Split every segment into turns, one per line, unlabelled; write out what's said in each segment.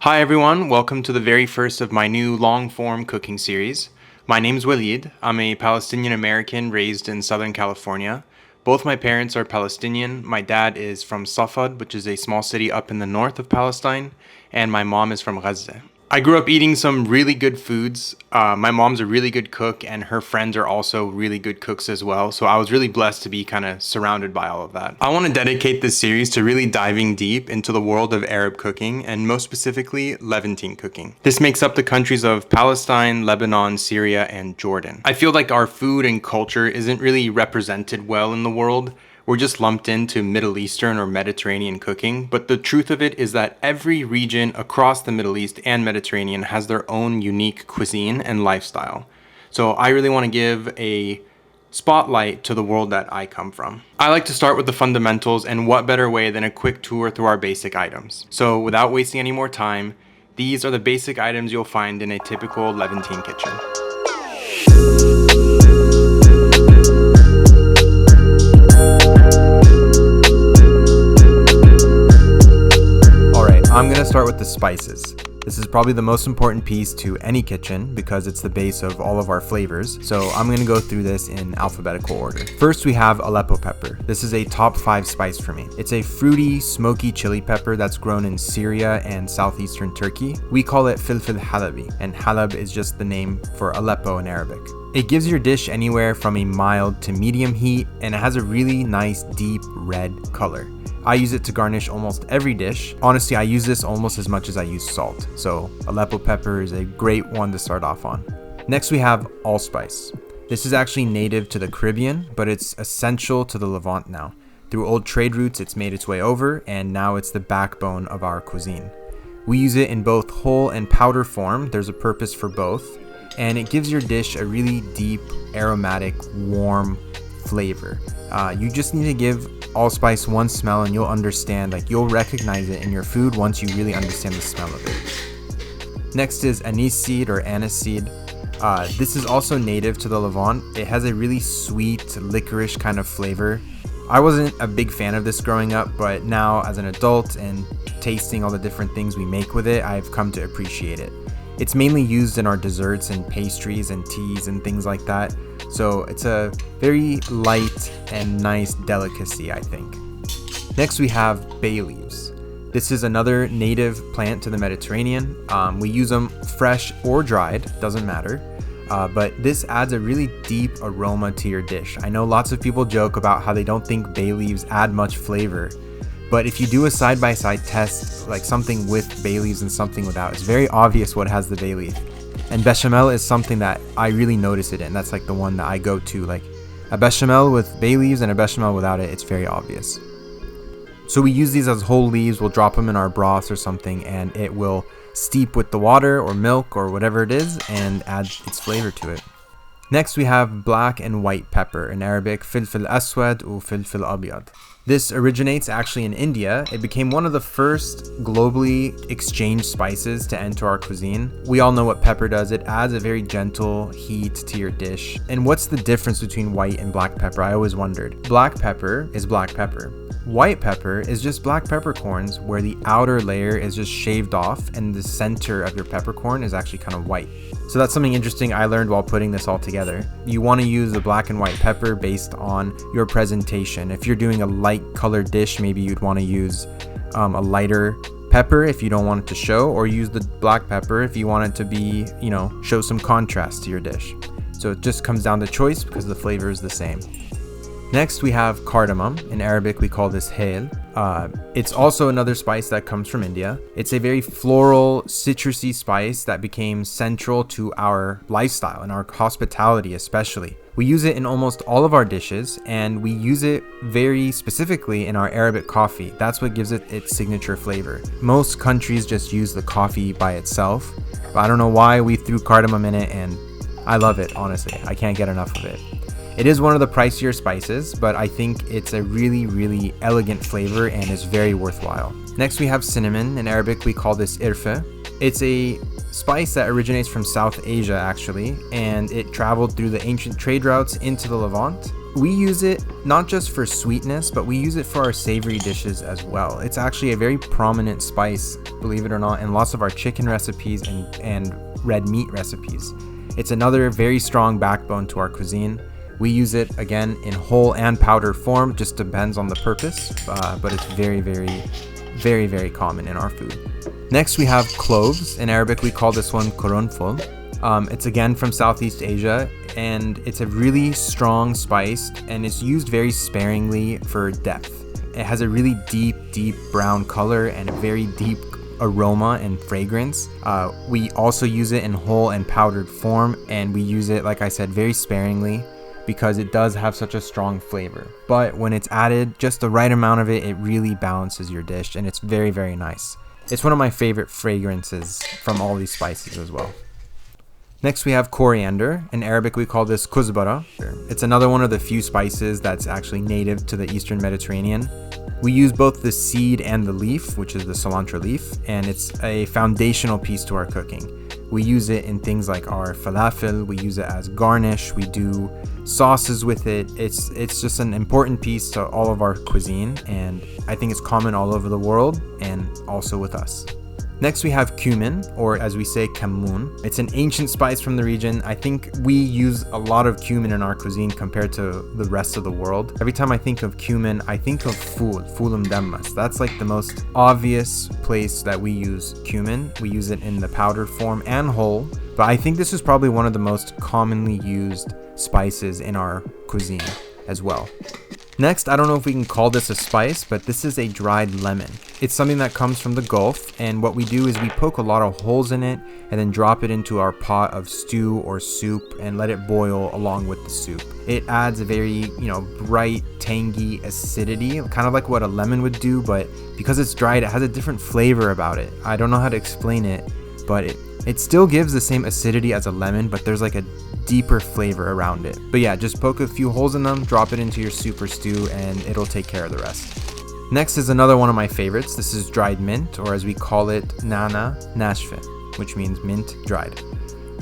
Hi everyone, welcome to the very first of my new long-form cooking series. My name's Walid. I'm a Palestinian American raised in Southern California. Both my parents are Palestinian. My dad is from Safad, which is a small city up in the north of Palestine, and my mom is from Gaza. I grew up eating some really good foods. My mom's a really good cook, and her friends are also really good cooks as well. So I was really blessed to be kind of surrounded by all of that. I want to dedicate this series to really diving deep into the world of Arab cooking, and most specifically, Levantine cooking. This makes up the countries of Palestine, Lebanon, Syria, and Jordan. I feel like our food and culture isn't really represented well in the world. We're just lumped into Middle Eastern or Mediterranean cooking, but the truth of it is that every region across the Middle East and Mediterranean has their own unique cuisine and lifestyle. So I really want to give a spotlight to the world that I come from. I like to start with the fundamentals, and what better way than a quick tour through our basic items. So without wasting any more time, these are the basic items you'll find in a typical Levantine kitchen. I'm going to start with the spices. This is probably the most important piece to any kitchen because it's the base of all of our flavors. So I'm going to go through this in alphabetical order. First, we have Aleppo pepper. This is a top 5 spice for me. It's a fruity, smoky chili pepper that's grown in Syria and southeastern Turkey. We call it filfil halabi, and halab is just the name for Aleppo in Arabic. It gives your dish anywhere from a mild to medium heat, and it has a really nice deep red color. I use it to garnish almost every dish. Honestly, I use this almost as much as I use salt, so Aleppo pepper is a great one to start off on. Next, we have allspice. This is actually native to the Caribbean, but it's essential to the Levant now. Through old trade routes, it's made its way over, and now it's the backbone of our cuisine. We use it in both whole and powder form. There's a purpose for both, and it gives your dish a really deep, aromatic, warm flavor. You just need to give allspice one smell and you'll understand, you'll recognize it in your food once you really understand the smell of it. Next is anise seed or anise seed. This is also native to the Levant. It has a really sweet, licorice kind of flavor. I wasn't a big fan of this growing up, but now as an adult and tasting all the different things we make with it, I've come to appreciate it. It's mainly used in our desserts and pastries and teas and things like that. So it's a very light and nice delicacy, I think. Next, we have bay leaves. This is another native plant to the Mediterranean. We use them fresh or dried, doesn't matter. But this adds a really deep aroma to your dish. I know lots of people joke about how they don't think bay leaves add much flavor. But if you do a side-by-side test, like something with bay leaves and something without, it's very obvious what has the bay leaf. And bechamel is something that I really notice it in. That's like the one that I go to. Like a bechamel with bay leaves and a bechamel without it, it's very obvious. So we use these as whole leaves. We'll drop them in our broth or something, and it will steep with the water or milk or whatever it is and add its flavor to it. Next, we have black and white pepper. In Arabic, filfil aswad or filfil abyad. This originates actually in India. It became one of the first globally exchanged spices to enter our cuisine. We all know what pepper does. It adds a very gentle heat to your dish. And what's the difference between white and black pepper? I always wondered. Black pepper is black pepper. White pepper is just black peppercorns where the outer layer is just shaved off and the center of your peppercorn is actually kind of white. So that's something interesting I learned while putting this all together. You want to use the black and white pepper based on your presentation. If you're doing a light colored dish, maybe you'd want to use a lighter pepper if you don't want it to show, or use the black pepper if you want it to be, show some contrast to your dish. So it just comes down to choice because the flavor is the same. Next, we have cardamom. In Arabic, we call this hel. It's also another spice that comes from India. It's a very floral, citrusy spice that became central to our lifestyle and our hospitality especially. We use it in almost all of our dishes, and we use it very specifically in our Arabic coffee. That's what gives it its signature flavor. Most countries just use the coffee by itself, but I don't know why we threw cardamom in it, and I love it, honestly. I can't get enough of it. It is one of the pricier spices, but I think it's a really, really elegant flavor and is very worthwhile. Next, we have cinnamon. In Arabic, we call this irfa. It's a spice that originates from South Asia actually, and it traveled through the ancient trade routes into the Levant. We use it not just for sweetness, but we use it for our savory dishes as well. It's actually a very prominent spice, believe it or not, in lots of our chicken recipes and red meat recipes. It's another very strong backbone to our cuisine. We use it again in whole and powder form, just depends on the purpose, but it's very, very, very, very common in our food. Next we have cloves. In Arabic we call this one qurunful. It's again from Southeast Asia, and it's a really strong spice, and it's used very sparingly for depth. It has a really deep brown color and a very deep aroma and fragrance. We also use it in whole and powdered form, and we use it, like I said, very sparingly because it does have such a strong flavor. But when it's added just the right amount of it, it really balances your dish, and it's very, very nice. It's one of my favorite fragrances from all these spices as well. Next we have coriander. In Arabic we call this kuzbara. It's another one of the few spices that's actually native to the Eastern Mediterranean. We use both the seed and the leaf, which is the cilantro leaf, and it's a foundational piece to our cooking. We use it in things like our falafel, we use it as garnish, we do sauces with it. It's just an important piece to all of our cuisine, and I think it's common all over the world and also with us. Next we have cumin, or as we say, kammun. It's an ancient spice from the region. I think we use a lot of cumin in our cuisine compared to the rest of the world. Every time I think of cumin, I think of ful mdammas. That's like the most obvious place that we use cumin. We use it in the powdered form and whole, but I think this is probably one of the most commonly used spices in our cuisine as well. Next, I don't know if we can call this a spice, but this is a dried lemon. It's something that comes from the Gulf, and what we do is we poke a lot of holes in it and then drop it into our pot of stew or soup and let it boil along with the soup. It adds a very, bright, tangy acidity, kind of like what a lemon would do, but because it's dried, it has a different flavor about it. I don't know how to explain it, but it still gives the same acidity as a lemon, but there's like a deeper flavor around it. But yeah, just poke a few holes in them, drop it into your soup or stew, and it'll take care of the rest. Next is another one of my favorites. This is dried mint, or as we call it, nana nashfe, which means mint dried.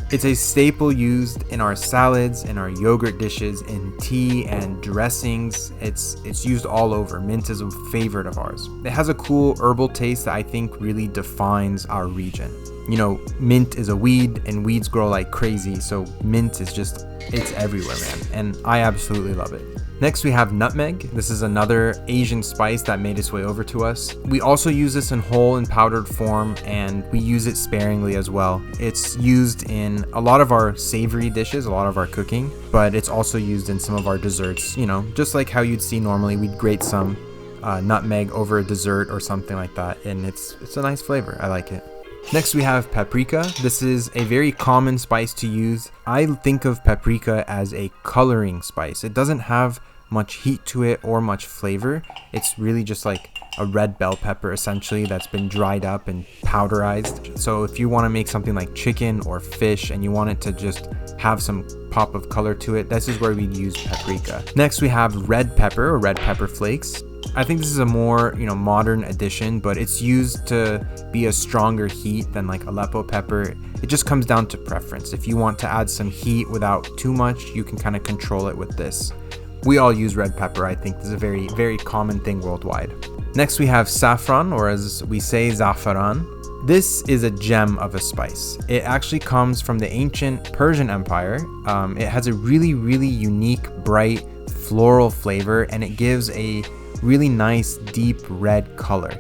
It's a staple used in our salads, in our yogurt dishes, in tea and dressings. It's used all over. Mint is a favorite of ours. It has a cool herbal taste that I think really defines our region. Mint is a weed, and weeds grow like crazy, so mint is it's everywhere, man, and I absolutely love it. Next we have nutmeg. This is another Asian spice that made its way over to us. We also use this in whole and powdered form, and we use it sparingly as well. It's used in a lot of our savory dishes, a lot of our cooking, but it's also used in some of our desserts, just like how you'd see normally. We'd grate some nutmeg over a dessert or something like that, and it's a nice flavor. I like it. Next we have paprika. This is a very common spice to use. I think of paprika as a coloring spice. It doesn't have much heat to it or much flavor. It's really just like a red bell pepper essentially that's been dried up and powderized. So if you want to make something like chicken or fish and you want it to just have some pop of color to it, this is where we use paprika. Next we have red pepper or red pepper flakes. I think this is a more, modern addition, but it's used to be a stronger heat than like Aleppo pepper. It just comes down to preference. If you want to add some heat without too much, you can kind of control it with this. We all use red pepper. I think this is a very, very common thing worldwide. Next we have saffron, or as we say, za'afaran. This is a gem of a spice. It actually comes from the ancient Persian Empire. It has a really, really unique, bright, floral flavor, and it gives a really nice deep red color.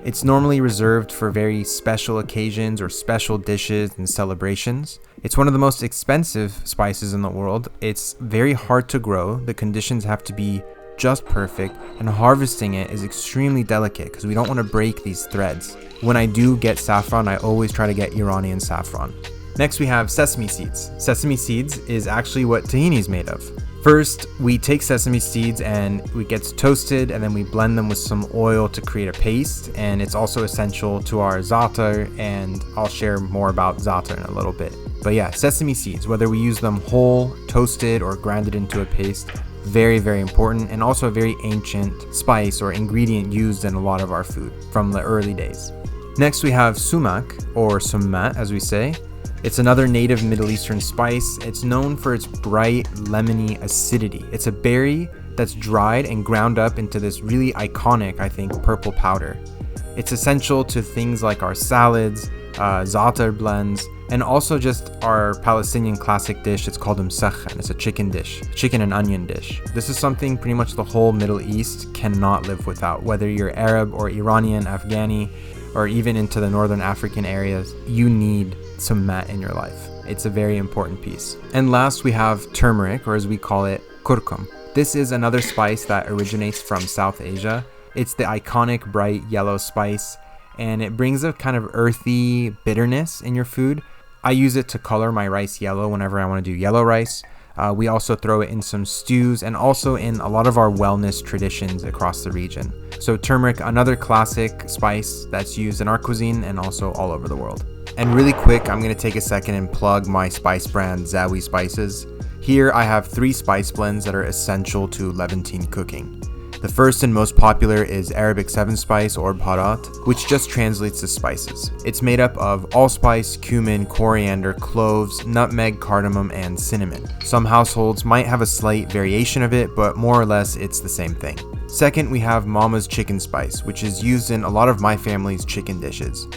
It's normally reserved for very special occasions or special dishes and celebrations. It's one of the most expensive spices in the world. It's very hard to grow. The conditions have to be just perfect, and harvesting it is extremely delicate because we don't want to break these threads. When I do get saffron, I always try to get Iranian saffron. Next we have sesame seeds. Sesame seeds is actually what tahini is made of. First, we take sesame seeds and it gets toasted, and then we blend them with some oil to create a paste, and it's also essential to our za'atar, and I'll share more about za'atar in a little bit. But yeah, sesame seeds, whether we use them whole, toasted, or grinded into a paste, very, very important, and also a very ancient spice or ingredient used in a lot of our food from the early days. Next we have sumac, or summat as we say. It's another native Middle Eastern spice. It's known for its bright, lemony acidity. It's a berry that's dried and ground up into this really iconic, I think, purple powder. It's essential to things like our salads, za'atar blends, and also just our Palestinian classic dish. It's called msakhan. It's a chicken dish, chicken and onion dish. This is something pretty much the whole Middle East cannot live without. Whether you're Arab or Iranian, Afghani, or even into the northern African areas, you need some mat in your life. It's a very important piece. And last we have turmeric, or as we call it, kurkum. This is another spice that originates from South Asia. It's the iconic bright yellow spice, and it brings a kind of earthy bitterness in your food. I use it to color my rice yellow whenever I want to do yellow rice. We also throw it in some stews and also in a lot of our wellness traditions across the region. So turmeric, another classic spice that's used in our cuisine and also all over the world. And really quick, I'm going to take a second and plug my spice brand, Zawi Spices. Here I have 3 spice blends that are essential to Levantine cooking. The first and most popular is Arabic 7-spice or baharat, which just translates to spices. It's made up of allspice, cumin, coriander, cloves, nutmeg, cardamom, and cinnamon. Some households might have a slight variation of it, but more or less it's the same thing. Second, we have Mama's chicken spice, which is used in a lot of my family's chicken dishes.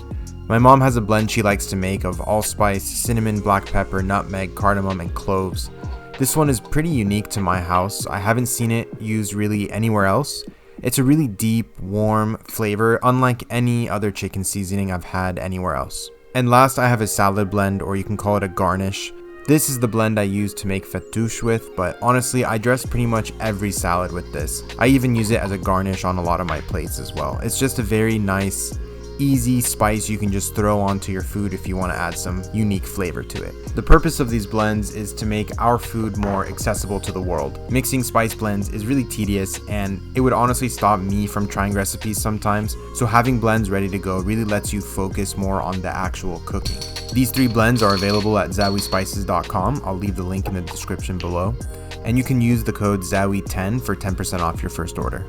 My mom has a blend she likes to make of allspice, cinnamon, black pepper, nutmeg, cardamom, and cloves. This one is pretty unique to my house. I haven't seen it used really anywhere else. It's a really deep, warm flavor, unlike any other chicken seasoning I've had anywhere else. And last, I have a salad blend, or you can call it a garnish. This is the blend I use to make fattoush with, but honestly, I dress pretty much every salad with this. I even use it as a garnish on a lot of my plates as well. It's just a very nice, easy spice you can just throw onto your food if you want to add some unique flavor to it. The purpose of these blends is to make our food more accessible to the world. Mixing spice blends is really tedious, and it would honestly stop me from trying recipes sometimes, so having blends ready to go really lets you focus more on the actual cooking. These 3 blends are available at zawispices.com. I'll leave the link in the description below, and you can use the code ZAWI10 for 10% off your first order.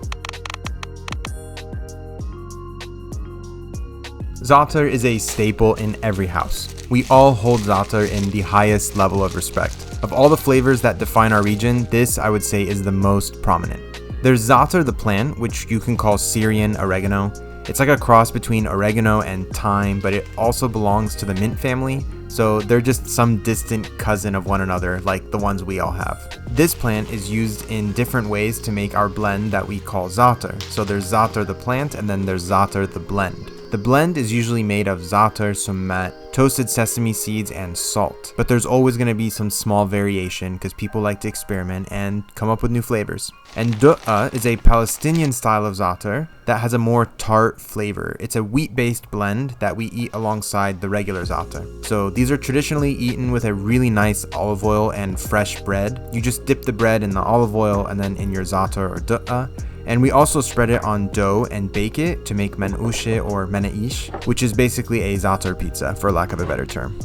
Za'atar is a staple in every house. We all hold za'atar in the highest level of respect. Of all the flavors that define our region, this I would say is the most prominent. There's za'atar the plant, which you can call Syrian oregano. It's like a cross between oregano and thyme, but it also belongs to the mint family, so they're just some distant cousin of one another, like the ones we all have. This plant is used in different ways to make our blend that we call za'atar. So there's za'atar the plant, and then there's za'atar the blend. The blend is usually made of za'atar, summat, toasted sesame seeds, and salt. But there's always going to be some small variation because people like to experiment and come up with new flavors. And dukka is a Palestinian style of za'atar that has a more tart flavor. It's a wheat-based blend that we eat alongside the regular za'atar. So these are traditionally eaten with a really nice olive oil and fresh bread. You just dip the bread in the olive oil and then in your za'atar or dukka. And we also spread it on dough and bake it to make men'ushe or menaish, which is basically a za'atar pizza, for lack of a better term.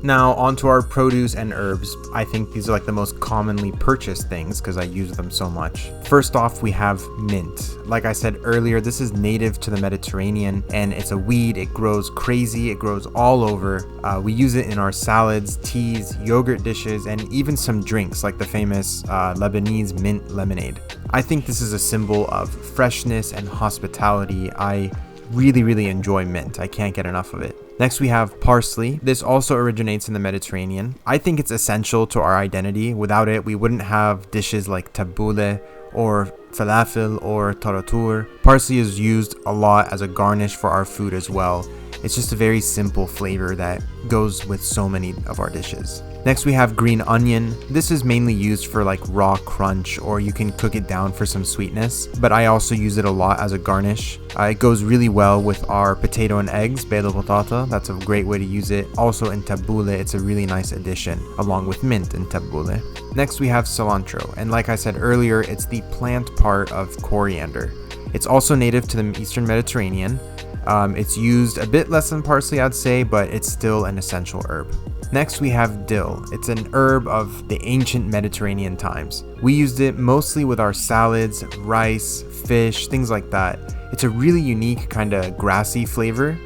Now onto our produce and herbs. I think these are like the most commonly purchased things because I use them so much. First off, we have mint. Like I said earlier, this is native to the Mediterranean and it's a weed. It grows crazy. It grows all over. We use it in our salads, teas, yogurt dishes, and even some drinks like the famous Lebanese mint lemonade. I think this is a symbol of freshness and hospitality. I really enjoy mint. I can't get enough of it. Next we have parsley. This also originates in the Mediterranean. I think it's essential to our identity. Without it, we wouldn't have dishes like tabbouleh or falafel or taratur. Parsley is used a lot as a garnish for our food as well. It's just a very simple flavor that goes with so many of our dishes. Next we have green onion. This is mainly used for like raw crunch, or you can cook it down for some sweetness, but I also use it a lot as a garnish. It goes really well with our potato and eggs, bela potata. That's a great way to use it. Also in tabbouleh, it's a really nice addition, along with mint in tabbouleh. Next we have cilantro, and like I said earlier, it's the plant part of coriander. It's also native to the Eastern Mediterranean. It's used a bit less than parsley, I'd say, but it's still an essential herb. Next we have dill. It's an herb of the ancient Mediterranean times. We used it mostly with our salads, rice, fish, things like that. It's a really unique kind of grassy flavor.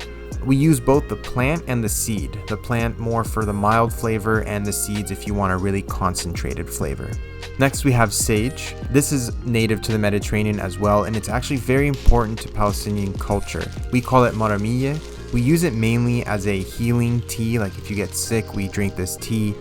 We use both the plant and the seed. The plant more for the mild flavor and the seeds if you want a really concentrated flavor. Next we have sage. This is native to the Mediterranean as well, and it's actually very important to Palestinian culture. We call it maramiye. We use it mainly as a healing tea, like if you get sick, we drink this tea,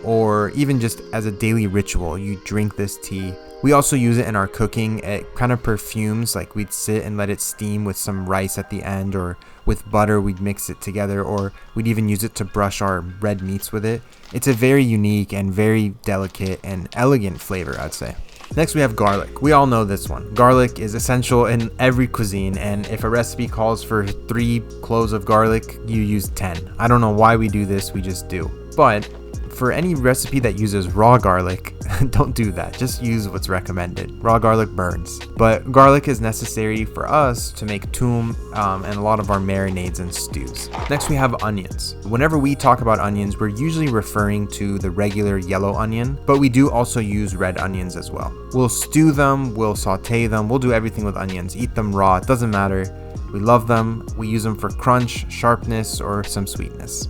or even just as a daily ritual, you drink this tea. We also use it in our cooking. It kind of perfumes, like we'd sit and let it steam with some rice at the end, or with butter we'd mix it together, or we'd even use it to brush our red meats with it. It's a very unique and very delicate and elegant flavor, I'd say. Next we have garlic. We all know this one. Garlic is essential in every cuisine, and if a recipe calls for 3 cloves of garlic, you use 10. I don't know why we do this, we just do. But for any recipe that uses raw garlic, don't do that. Just use what's recommended. Raw garlic burns. But garlic is necessary for us to make toum and a lot of our marinades and stews. Next we have onions. Whenever we talk about onions, we're usually referring to the regular yellow onion, but we do also use red onions as well. We'll stew them, we'll saute them, we'll do everything with onions. Eat them raw, it doesn't matter. We love them. We use them for crunch, sharpness, or some sweetness.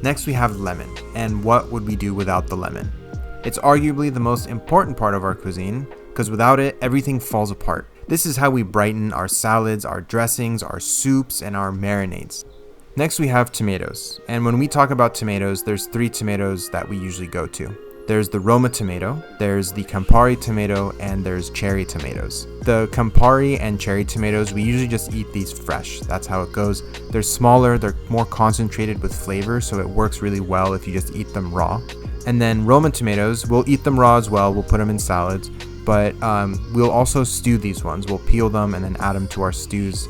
Next we have lemon, and what would we do without the lemon? It's arguably the most important part of our cuisine, because without it, everything falls apart. This is how we brighten our salads, our dressings, our soups, and our marinades. Next we have tomatoes, and when we talk about tomatoes, there's 3 tomatoes that we usually go to. There's the Roma tomato, there's the Campari tomato, and there's cherry tomatoes. The Campari and cherry tomatoes, we usually just eat these fresh. That's how it goes. They're smaller, they're more concentrated with flavor, so it works really well if you just eat them raw. And then Roma tomatoes, we'll eat them raw as well, we'll put them in salads, but we'll also stew these ones. We'll peel them and then add them to our stews,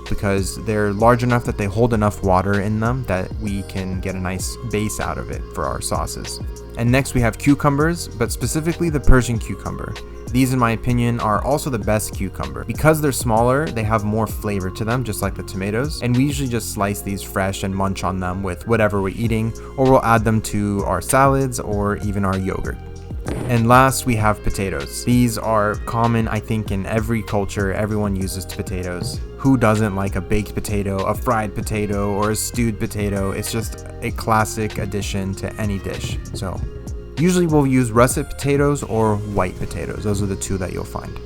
because they're large enough that they hold enough water in them that we can get a nice base out of it for our sauces. And next we have cucumbers, but specifically the Persian cucumber. These, in my opinion, are also the best cucumber. Because they're smaller, they have more flavor to them, just like the tomatoes, and we usually just slice these fresh and munch on them with whatever we're eating, or we'll add them to our salads or even our yogurt. And last, we have potatoes. These are common, I think, in every culture. Everyone uses potatoes. Who doesn't like a baked potato, a fried potato, or a stewed potato? It's just a classic addition to any dish. So usually we'll use russet potatoes or white potatoes. Those are the 2 that you'll find.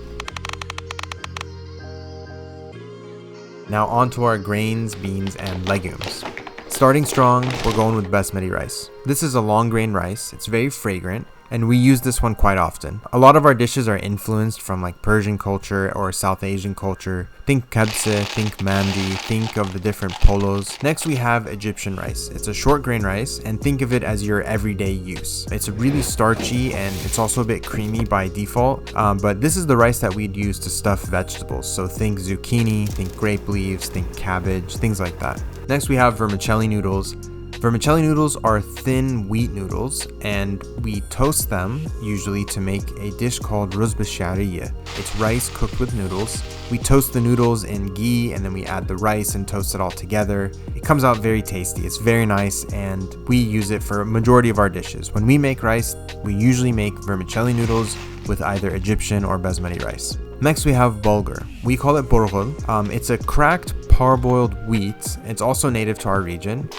Now on to our grains, beans, and legumes. Starting strong, we're going with basmati rice. This is a long grain rice. It's very fragrant, and we use this one quite often. A lot of our dishes are influenced from like Persian culture or South Asian culture. Think kabse, think mandi, think of the different polos. Next we have Egyptian rice. It's a short grain rice, and think of it as your everyday use. It's really starchy and it's also a bit creamy by default, but this is the rice that we'd use to stuff vegetables. So think zucchini, think grape leaves, think cabbage, things like that. Next we have vermicelli noodles. Vermicelli noodles are thin wheat noodles, and we toast them usually to make a dish called ruz b'sha'riyya. It's rice cooked with noodles. We toast the noodles in ghee, and then we add the rice and toast it all together. It comes out very tasty. It's very nice, and we use it for a majority of our dishes. When we make rice, we usually make vermicelli noodles with either Egyptian or basmati rice. Next we have bulgur. We call it burghul. It's a cracked parboiled wheat. It's also native to our region.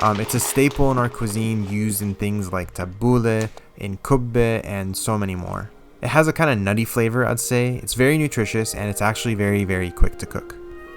It's a staple in our cuisine, used in things like tabbouleh, in kubbe, and so many more. It has a kind of nutty flavor, I'd say. It's very nutritious, and it's actually very, very quick to cook.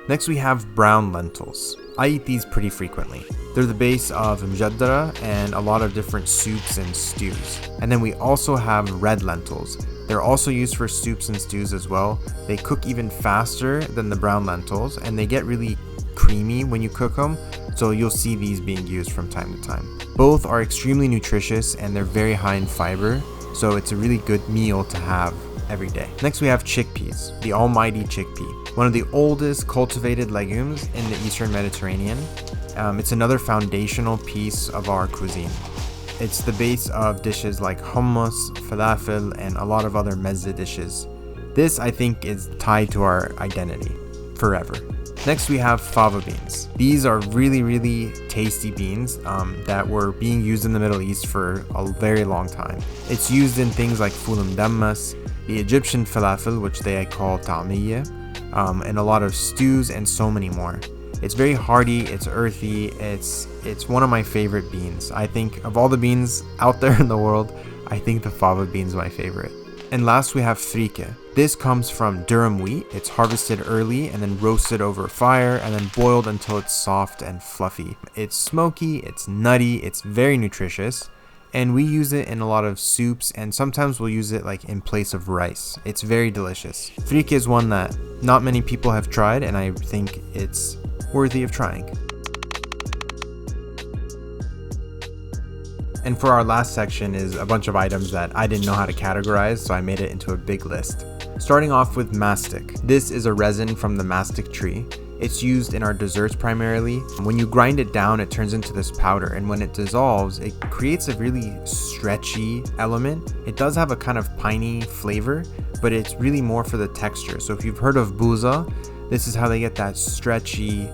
Next we have brown lentils. I eat these pretty frequently. They're the base of mjaddara and a lot of different soups and stews. And then we also have red lentils. They're also used for soups and stews as well. They cook even faster than the brown lentils, and they get really creamy when you cook them, so you'll see these being used from time to time. Both are extremely nutritious and they're very high in fiber, so it's a really good meal to have every day. Next we have chickpeas, the almighty chickpea, one of the oldest cultivated legumes in the Eastern Mediterranean. It's another foundational piece of our cuisine. It's the base of dishes like hummus, falafel, and a lot of other mezze dishes. This, I think, is tied to our identity forever. Next we have fava beans. These are really tasty beans that were being used in the Middle East for a very long time. It's used in things like fulum dammas, the Egyptian falafel, which they call ta'miyya, and a lot of stews and so many more. It's very hearty, it's earthy, it's one of my favorite beans. I think of all the beans out there in the world, I think the fava bean is my favorite. And last we have frike. This comes from durum wheat. It's harvested early and then roasted over fire and then boiled until it's soft and fluffy. It's smoky, it's nutty, it's very nutritious, and we use it in a lot of soups, and sometimes we'll use it like in place of rice. It's very delicious. Frike is one that not many people have tried, and I think it's worthy of trying. And for our last section is a bunch of items that I didn't know how to categorize, so I made it into a big list. Starting off with mastic. This is a resin from the mastic tree. It's used in our desserts primarily. When you grind it down, it turns into this powder, and when it dissolves, it creates a really stretchy element. It does have a kind of piney flavor, but it's really more for the texture. So if you've heard of buza, this is how they get that stretchy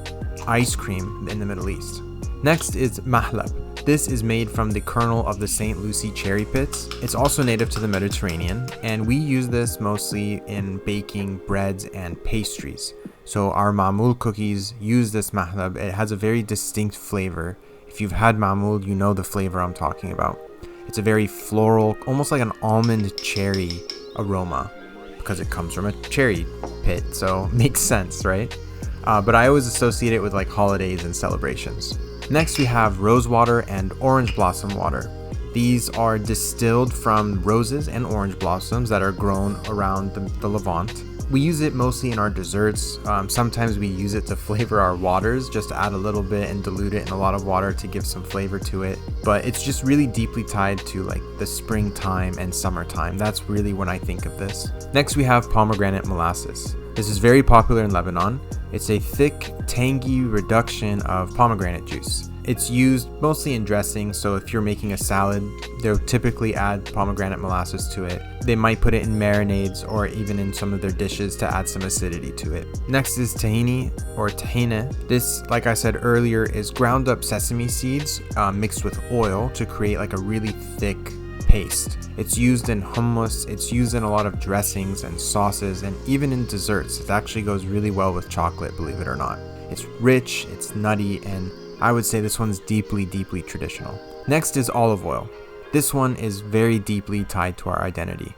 ice cream in the Middle East. Next is mahlab. This is made from the kernel of the St. Lucie cherry pits. It's also native to the Mediterranean, and we use this mostly in baking breads and pastries. So our ma'moul cookies use this mahlab. It has a very distinct flavor. If you've had ma'moul, you know the flavor I'm talking about. It's a very floral, almost like an almond cherry aroma, because it comes from a cherry pit, so makes sense, right? But I always associate it with like holidays and celebrations. Next we have rose water and orange blossom water. These are distilled from roses and orange blossoms that are grown around the Levant. We use it mostly in our desserts. Sometimes we use it to flavor our waters, just to add a little bit and dilute it in a lot of water to give some flavor to it. But it's just really deeply tied to like the springtime and summertime. That's really when I think of this. Next we have pomegranate molasses. This is very popular in Lebanon. It's a thick, tangy reduction of pomegranate juice. It's used mostly in dressing, so if you're making a salad, they'll typically add pomegranate molasses to it. They might put it in marinades or even in some of their dishes to add some acidity to it. Next is tahini or tahine. This, like I said earlier, is ground up sesame seeds mixed with oil to create like a really thick paste. It's used in hummus, it's used in a lot of dressings and sauces, and even in desserts. It actually goes really well with chocolate, believe it or not. It's rich, it's nutty, and I would say this one's deeply traditional. Next is olive oil. This one is very deeply tied to our identity.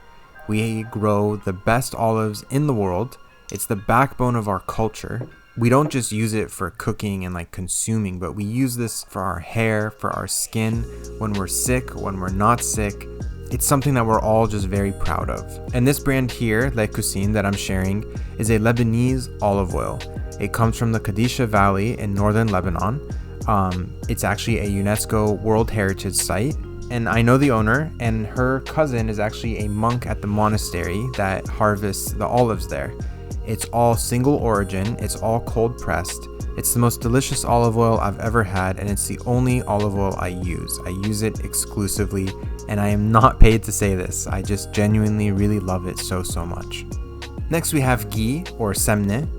We grow the best olives in the world. It's the backbone of our culture. We don't just use it for cooking and like consuming, but we use this for our hair, for our skin, when we're sick, when we're not sick. It's something that we're all just very proud of. And this brand here, Legumes, that I'm sharing, is a Lebanese olive oil. It comes from the Qadisha Valley in northern Lebanon. It's actually a UNESCO World Heritage Site. And I know the owner, and her cousin is actually a monk at the monastery that harvests the olives there. It's all single origin, it's all cold pressed. It's the most delicious olive oil I've ever had, and it's the only olive oil I use. I use it exclusively, and I am not paid to say this. I just genuinely really love it so much. Next we have ghee or semne.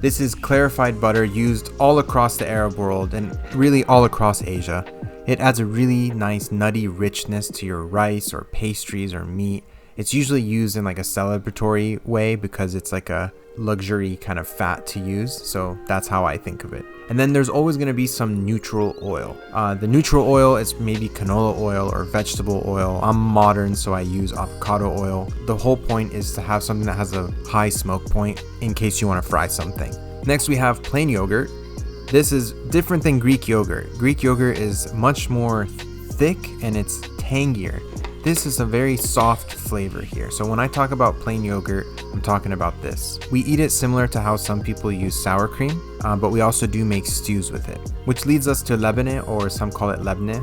This is clarified butter used all across the Arab world and really all across Asia. It adds a really nice nutty richness to your rice or pastries or meat. It's usually used in like a celebratory way because it's like a luxury kind of fat to use, so that's how I think of it. And then there's always going to be some neutral oil. The neutral oil is maybe canola oil or vegetable oil. I'm modern, so I use avocado oil. The whole point is to have something that has a high smoke point in case you want to fry something. Next we have plain yogurt. This is different than Greek yogurt. Greek yogurt is much more thick and it's tangier. This is a very soft flavor here. So when I talk about plain yogurt, I'm talking about this. We eat it similar to how some people use sour cream, but we also do make stews with it. Which leads us to lebne, or some call it lebne.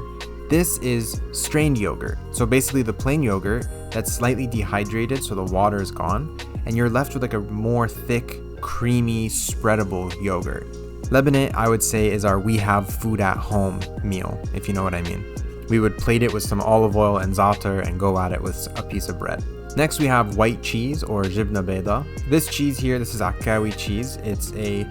This is strained yogurt. So basically the plain yogurt that's slightly dehydrated so the water is gone, and you're left with like a more thick, creamy, spreadable yogurt. Lebne, I would say, is our we have food at home meal, if you know what I mean. We would plate it with some olive oil and za'atar and go at it with a piece of bread. Next we have white cheese, or jibna beda. This cheese here, this is Akkawi cheese. It's a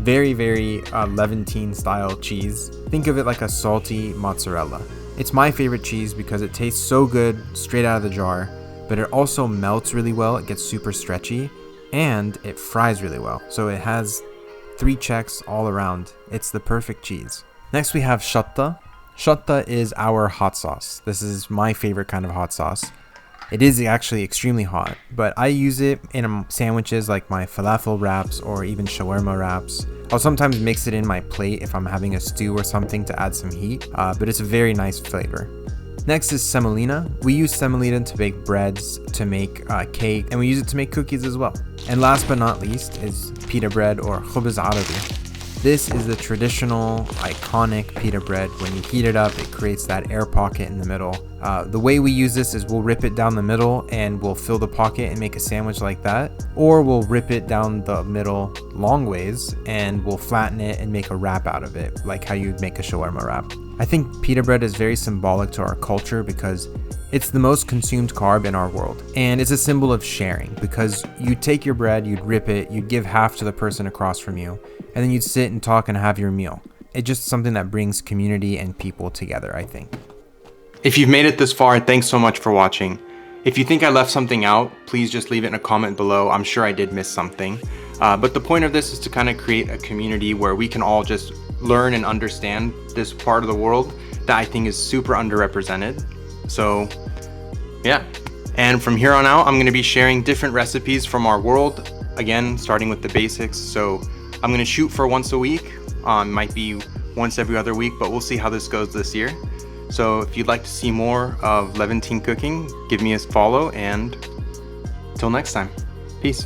very Levantine style cheese. Think of it like a salty mozzarella. It's my favorite cheese because it tastes so good straight out of the jar, but it also melts really well, it gets super stretchy, and it fries really well. So it has 3 checks all around. It's the perfect cheese. Next we have shatta. Shatta is our hot sauce. This is my favorite kind of hot sauce. It is actually extremely hot, but I use it in sandwiches like my falafel wraps or even shawarma wraps. I'll sometimes mix it in my plate if I'm having a stew or something to add some heat, but it's a very nice flavor. Next is semolina. We use semolina to bake breads, to make cake, and we use it to make cookies as well. And last but not least is pita bread, or khubz arabi. This is the traditional, iconic pita bread. When you heat it up, it creates that air pocket in the middle. The way we use this is we'll rip it down the middle and we'll fill the pocket and make a sandwich like that. Or we'll rip it down the middle long ways and we'll flatten it and make a wrap out of it, like how you'd make a shawarma wrap. I think pita bread is very symbolic to our culture because it's the most consumed carb in our world. And it's a symbol of sharing because you'd take your bread, you'd rip it, you'd give half to the person across from you, and then you'd sit and talk and have your meal. It's just something that brings community and people together, I think. If you've made it this far, thanks so much for watching. If you think I left something out, please just leave it in a comment below. I'm sure I did miss something. But the point of this is to kind of create a community where we can all just learn and understand this part of the world that I think is super underrepresented. So yeah, and from here on out, I'm going to be sharing different recipes from our world, again starting with the basics. So I'm going to shoot for once a week, might be once every other week, but we'll see how this goes this year. So if you'd like to see more of Levantine cooking, give me a follow, and till next time, peace.